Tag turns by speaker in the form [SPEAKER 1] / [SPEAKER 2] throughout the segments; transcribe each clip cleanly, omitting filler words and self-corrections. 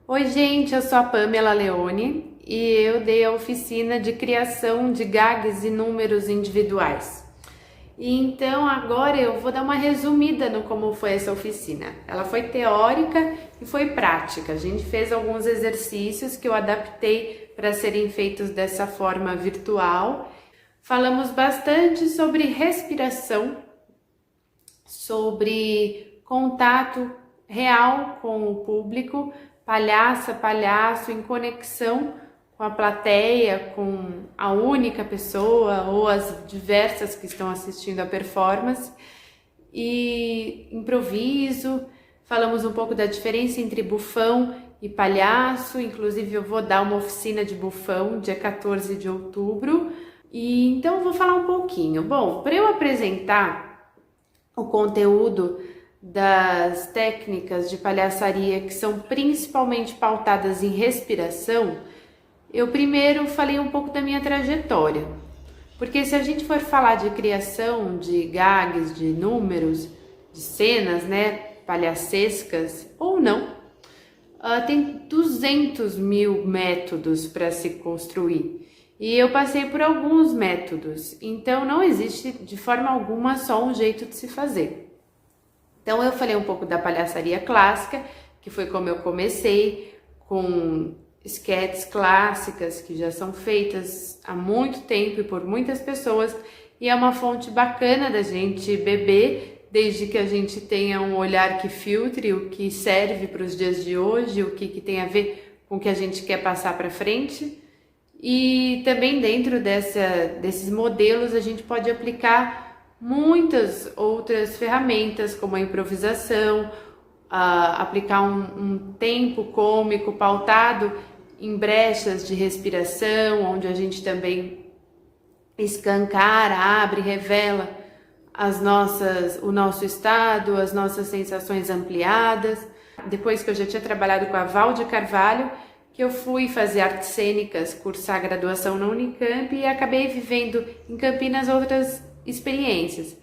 [SPEAKER 1] Oi, gente, eu sou a Pamela Leone e eu dei a oficina de criação de gags e números individuais. E então agora eu vou dar uma resumida no como foi essa oficina. Ela foi teórica e foi prática. A gente fez alguns exercícios que eu adaptei para serem feitos dessa forma virtual. Falamos bastante sobre respiração, sobre contato real com o público, palhaça, palhaço em conexão com a plateia, com a única pessoa ou as diversas que estão assistindo a performance, e improviso. Falamos um pouco da diferença entre bufão e palhaço, inclusive eu vou dar uma oficina de bufão dia 14 de outubro, e então eu vou falar um pouquinho. Bom, para eu apresentar o conteúdo das técnicas de palhaçaria que são principalmente pautadas em respiração, eu primeiro falei um pouco da minha trajetória, porque se a gente for falar de criação de gags, de números, de cenas, né, palhacescas ou não, tem 200 mil métodos para se construir. E eu passei por alguns métodos, então não existe de forma alguma só um jeito de se fazer. Então eu falei um pouco da palhaçaria clássica, que foi como eu comecei, com esquetes clássicas que já são feitas há muito tempo e por muitas pessoas, e é uma fonte bacana da gente beber, desde que a gente tenha um olhar que filtre o que serve para os dias de hoje, o que tem a ver com o que a gente quer passar para frente. E também dentro desses modelos a gente pode aplicar muitas outras ferramentas, como a improvisação, aplicar um tempo cômico pautado em brechas de respiração, onde a gente também escancara, abre, revela o nosso estado, as nossas sensações ampliadas. Depois que eu já tinha trabalhado com a Val de Carvalho, que eu fui fazer artes cênicas, cursar graduação na Unicamp, e acabei vivendo em Campinas outras experiências,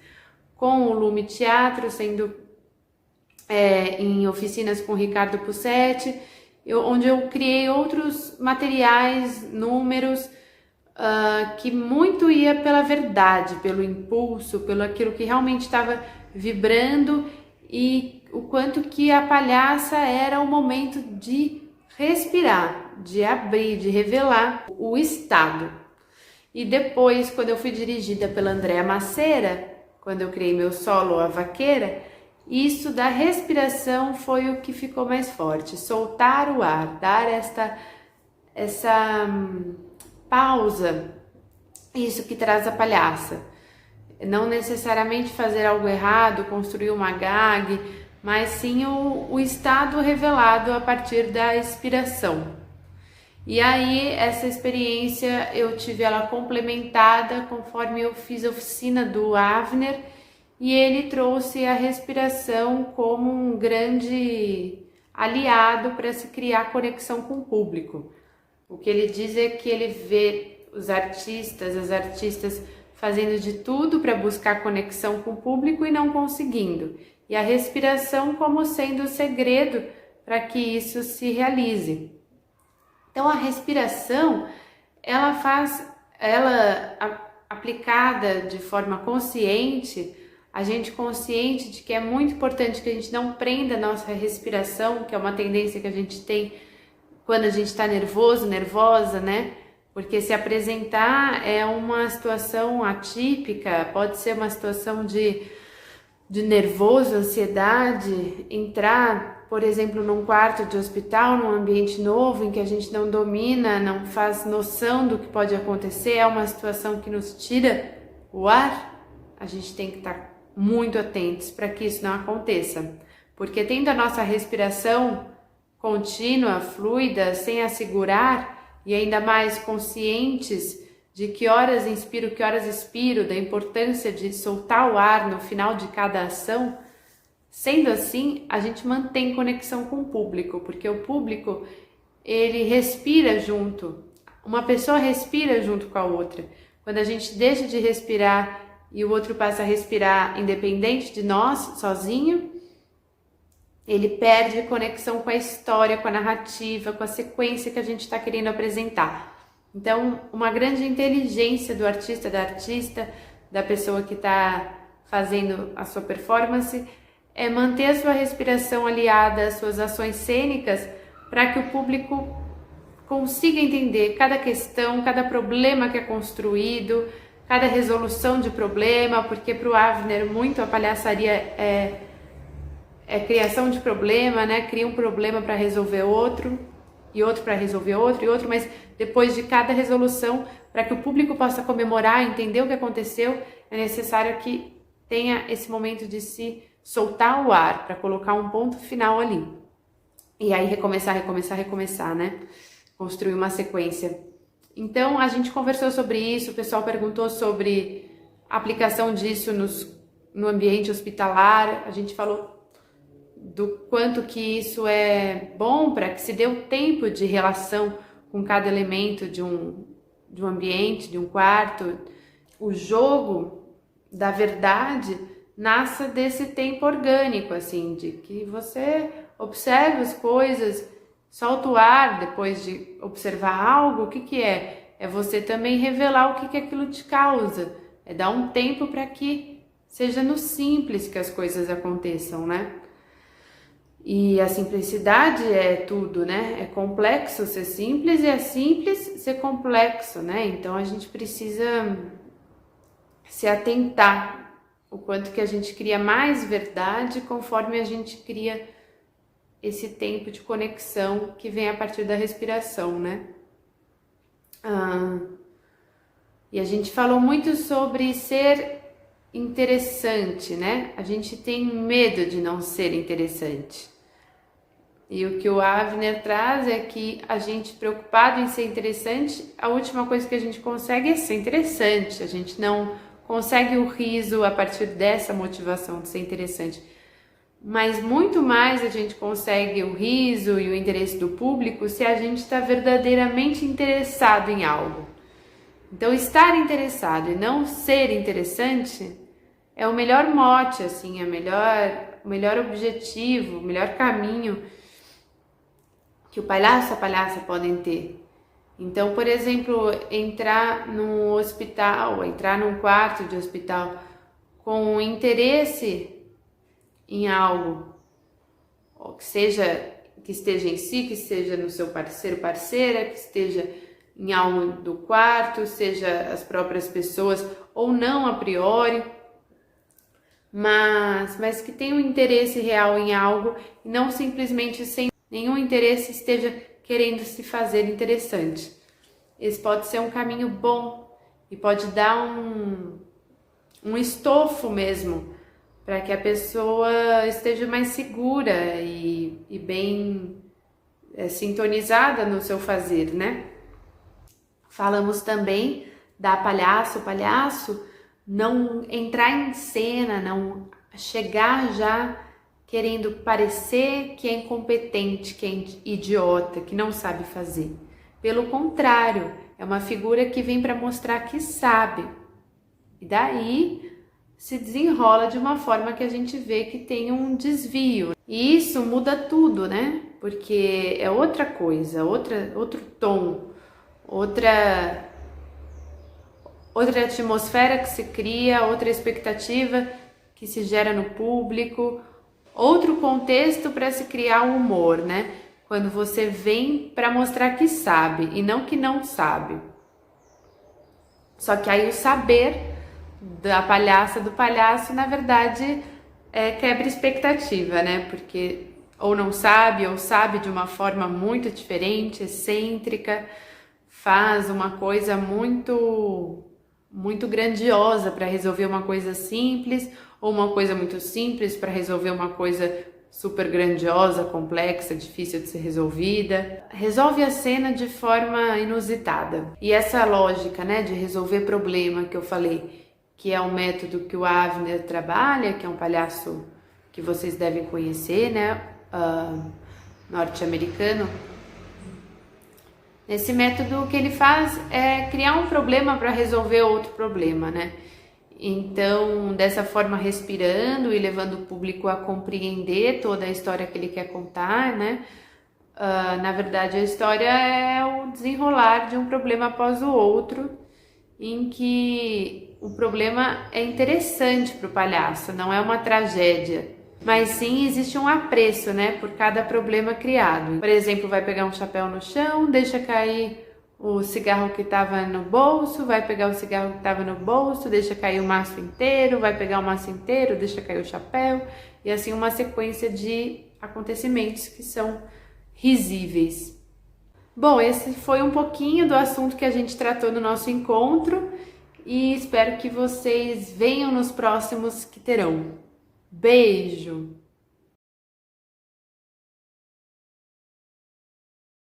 [SPEAKER 1] com o Lume Teatro, sendo em oficinas com o Ricardo Pussetti, onde eu criei outros materiais, números, que muito ia pela verdade, pelo impulso, pelo aquilo que realmente estava vibrando, e o quanto que a palhaça era o momento de respirar, de abrir, de revelar o estado. E depois, quando eu fui dirigida pela Andréa Macera, quando eu criei meu solo A Vaqueira, isso da respiração foi o que ficou mais forte. Soltar o ar, dar essa pausa, isso que traz a palhaça. Não necessariamente fazer algo errado, construir uma gag, mas sim o estado revelado a partir da expiração. E aí essa experiência eu tive ela complementada conforme eu fiz a oficina do Avner, e ele trouxe a respiração como um grande aliado para se criar conexão com o público. O que ele diz é que ele vê os artistas, as artistas fazendo de tudo para buscar conexão com o público e não conseguindo. E a respiração como sendo o segredo para que isso se realize. Então a respiração, ela aplicada de forma consciente, a gente consciente de que é muito importante que a gente não prenda a nossa respiração, que é uma tendência que a gente tem quando a gente está nervoso, nervosa, né? Porque se apresentar é uma situação atípica, pode ser uma situação de nervoso, ansiedade, entrar, por exemplo, num quarto de hospital, num ambiente novo em que a gente não domina, não faz noção do que pode acontecer, é uma situação que nos tira o ar. A gente tem que estar muito atentos para que isso não aconteça, porque tendo a nossa respiração contínua, fluida, sem a segurar, e ainda mais conscientes de que horas inspiro, que horas expiro, da importância de soltar o ar no final de cada ação, sendo assim, a gente mantém conexão com o público, porque o público, ele respira junto, uma pessoa respira junto com a outra. Quando a gente deixa de respirar e o outro passa a respirar independente de nós, sozinho, ele perde conexão com a história, com a narrativa, com a sequência que a gente está querendo apresentar. Então, uma grande inteligência do artista, da artista, da pessoa que está fazendo a sua performance, é manter a sua respiração aliada às suas ações cênicas para que o público consiga entender cada questão, cada problema que é construído, cada resolução de problema, porque para o Avner muito a palhaçaria é criação de problema, né? Cria um problema para resolver outro, e outro para resolver outro, e outro, mas depois de cada resolução, para que o público possa comemorar, entender o que aconteceu, é necessário que tenha esse momento de se soltar o ar, para colocar um ponto final ali. E aí recomeçar, né? Construir uma sequência. Então, a gente conversou sobre isso, o pessoal perguntou sobre a aplicação disso no ambiente hospitalar, a gente falou do quanto que isso é bom para que se dê um tempo de relação com cada elemento de um ambiente, de um quarto. O jogo da verdade nasce desse tempo orgânico, assim, de que você observa as coisas, solta o ar depois de observar algo. O que que é? É você também revelar o que que aquilo te causa, é dar um tempo para que seja no simples que as coisas aconteçam, né? E a simplicidade é tudo, né? É complexo ser simples e é simples ser complexo, né? Então a gente precisa se atentar o quanto que a gente cria mais verdade conforme a gente cria esse tempo de conexão que vem a partir da respiração, né? E a gente falou muito sobre ser interessante, né? A gente tem medo de não ser interessante. E o que o Avner traz é que a gente, preocupado em ser interessante, a última coisa que a gente consegue é ser interessante. A gente não consegue o riso a partir dessa motivação de ser interessante. Mas muito mais a gente consegue o riso e o interesse do público se a gente está verdadeiramente interessado em algo. Então, estar interessado e não ser interessante é o melhor mote, assim, o melhor objetivo, o melhor caminho que o palhaço e a palhaça podem ter. Então, por exemplo, entrar num hospital, entrar num quarto de hospital com interesse em algo, que esteja em si, que esteja no seu parceiro, parceira, que esteja em algo do quarto, seja as próprias pessoas ou não a priori, mas que tenha um interesse real em algo e não simplesmente sem nenhum interesse esteja querendo se fazer interessante. Esse pode ser um caminho bom e pode dar um estofo mesmo para que a pessoa esteja mais segura e bem sintonizada no seu fazer, né? Falamos também da palhaço, não entrar em cena, não chegar já querendo parecer que é incompetente, que é idiota, que não sabe fazer. Pelo contrário, é uma figura que vem para mostrar que sabe. E daí se desenrola de uma forma que a gente vê que tem um desvio. E isso muda tudo, né? Porque é outra coisa, outro tom, outra atmosfera que se cria, outra expectativa que se gera no público, outro contexto para se criar um humor, né? Quando você vem para mostrar que sabe e não que não sabe. Só que aí o saber da palhaça, do palhaço, na verdade, quebra expectativa, né? Porque ou não sabe, ou sabe de uma forma muito diferente, excêntrica, faz uma coisa muito grandiosa para resolver uma coisa simples, ou uma coisa muito simples para resolver uma coisa super grandiosa, complexa, difícil de ser resolvida. Resolve a cena de forma inusitada. E essa lógica, né, de resolver problema que eu falei, que é um método que o Avner trabalha, que é um palhaço que vocês devem conhecer, né, norte-americano. Nesse método, o que ele faz é criar um problema para resolver outro problema, né? Então, dessa forma, respirando e levando o público a compreender toda a história que ele quer contar, né? Na verdade, a história é o desenrolar de um problema após o outro, em que o problema é interessante para o palhaço, não é uma tragédia, mas sim existe um apreço, né, por cada problema criado. Por exemplo, vai pegar um chapéu no chão, deixa cair o cigarro que estava no bolso, vai pegar o cigarro que estava no bolso, deixa cair o maço inteiro, vai pegar o maço inteiro, deixa cair o chapéu, e assim uma sequência de acontecimentos que são risíveis. Bom, esse foi um pouquinho do assunto que a gente tratou no nosso encontro e espero que vocês venham nos próximos que terão. Beijo!